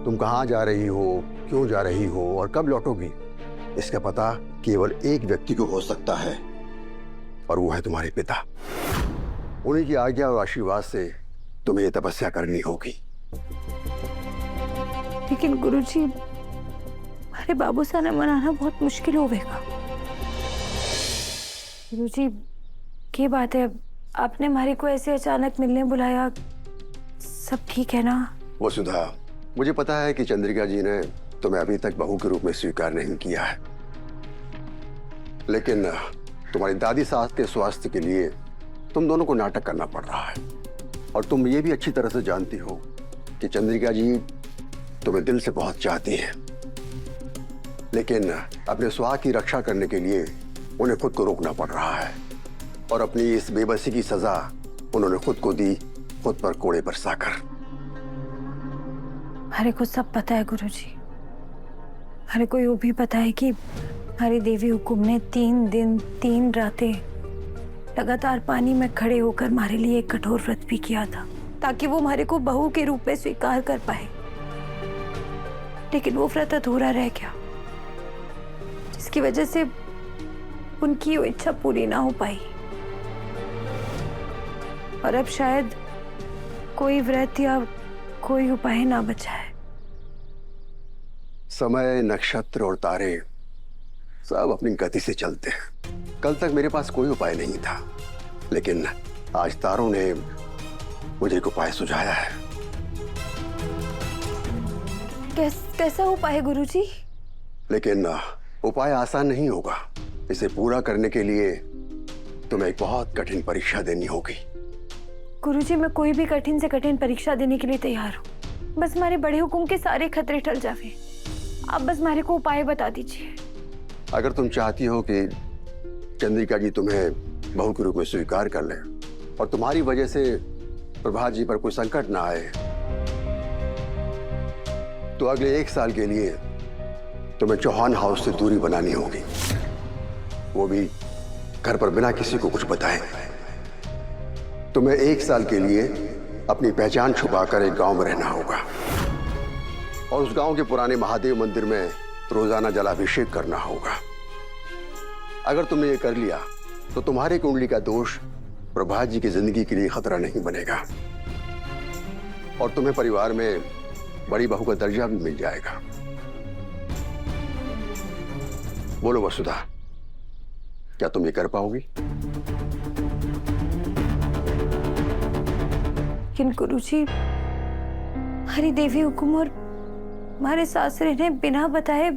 तुम कहाँ जा रही हो, क्यों जा रही हो और कब लौटोगी, इसका पता केवल एक व्यक्ति को हो सकता है, और वो है तुम्हारे पिता। उन्हीं की आज्ञा और आशीर्वाद से तुम्हें ये तपस्या करनी होगी। लेकिन गुरुजी, हमारे बाबू सा ने मनाना बहुत मुश्किल होगा। गुरुजी, क्या बात है, आपने हमारे को ऐसे अचानक मिलने बुलाया, सब ठीक है ना? वसुधा, मुझे पता है कि चंद्रिका जी ने तुम्हें अभी तक बहू के रूप में स्वीकार नहीं किया है, लेकिन तुम्हारी दादी सास के स्वास्थ्य के लिए तुम दोनों को नाटक करना पड़ रहा है। और तुम ये भी अच्छी तरह से जानती हो कि चंद्रिका जी तुम्हें दिल से बहुत चाहती हैं, लेकिन अपने स्वास्थ्य की रक्षा करने के लिए उन्हें खुद को रोकना पड़ रहा है, और अपनी इस बेबसी की सजा उन्होंने खुद को दी, खुद पर कोड़े बरसाकर। हमारे को सब पता है गुरुजी। हमारे को ये भी पता है कि हमारी देवी हुकुम ने 3 दिन 3 रातें लगातार पानी में खड़े होकर हमारे लिए एक कठोर व्रत भी किया था, ताकि वो हमारे को बहू के रूप में स्वीकार कर पाए। लेकिन वो व्रत अधूरा रह गया, जिसकी वजह से उनकी वो इच्छा पूरी ना हो पाई। और अब शायद कोई व्रत या कोई उपाय ना बचा है। समय, नक्षत्र और तारे सब अपनी गति से चलते हैं। कल तक मेरे पास कोई उपाय नहीं था, लेकिन आज तारों ने मुझे एक उपाय सुझाया है। कैसा उपाय गुरुजी? लेकिन उपाय आसान नहीं होगा। इसे पूरा करने के लिए तुम्हें एक बहुत कठिन परीक्षा देनी होगी। गुरुजी, मैं कोई भी कठिन से कठिन परीक्षा देने के लिए तैयार हूँ। बस हमारे बड़े हुकुम के सारे खतरे टल जावे। आप बस हमारे को उपाय बता दीजिए। अगर तुम चाहती हो कि चंद्रिका जी तुम्हें बहू के रूप में स्वीकार कर ले और तुम्हारी वजह से प्रभात जी पर कोई संकट ना आए, तो अगले 1 साल के लिए तुम्हें चौहान हाउस से दूरी बनानी होगी, वो भी घर पर बिना किसी को कुछ बताए। तुम्हें 1 साल के लिए अपनी पहचान छुपाकर एक गांव में रहना होगा, और उस गांव के पुराने महादेव मंदिर में रोजाना जलाभिषेक करना होगा। अगर तुमने ये कर लिया तो तुम्हारी कुंडली का दोष प्रभात जी की जिंदगी के लिए खतरा नहीं बनेगा, और तुम्हें परिवार में बड़ी बहू का दर्जा भी मिल जाएगा। बोलो वसुधा, क्या तुम ये कर पाओगी? लेकिन गुरुजी, हमारी देवी हुकुम और हमारे सासरे ने बिना बताए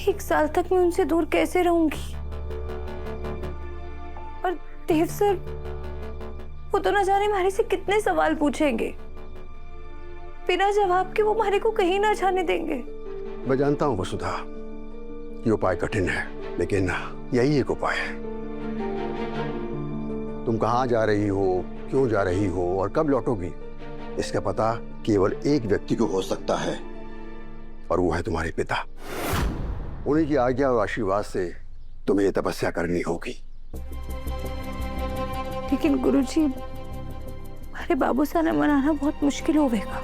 1 साल तक मैं उनसे दूर कैसे रहूंगी? और देव सर, वो तो ना जाने हमारे से कितने सवाल पूछेंगे। बिना जवाब के वो हमारे को कहीं ना जाने देंगे। मैं जानता हूं वसुधा, ये उपाय कठिन है, लेकिन यही एक उपाय है। तुम कहाँ जा रही हो, क्यों जा रही हो और कब लौटोगी, इसका पता केवल एक व्यक्ति को हो सकता है, और वो है तुम्हारे पिता। उन्हीं की आज्ञा और आशीर्वाद से तुम्हें ये तपस्या करनी होगी। लेकिन गुरुजी, हमारे बाबू सा ने मनाना बहुत मुश्किल होगा।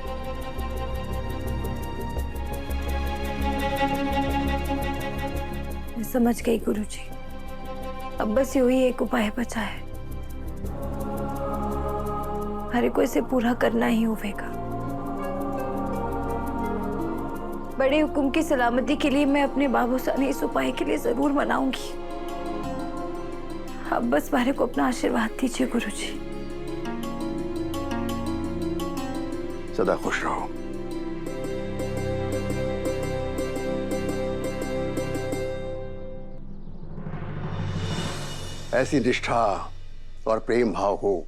मैं समझ गई गुरुजी। अब बस यही एक उपाय बचा है, हमारे को इसे पूरा करना ही होगा। बड़े हुकुम की सलामती के लिए मैं अपने बाबू सा ने इस उपाय के लिए जरूर मनाऊंगी। अब बस हमारे को अपना आशीर्वाद दीजिए गुरुजी। सदा खुश रहो। ऐसी निष्ठा और प्रेम भाव हो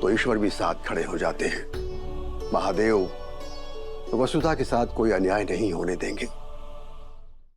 तो ईश्वर भी साथ खड़े हो जाते हैं। महादेव वसुधा के साथ कोई अन्याय नहीं होने देंगे।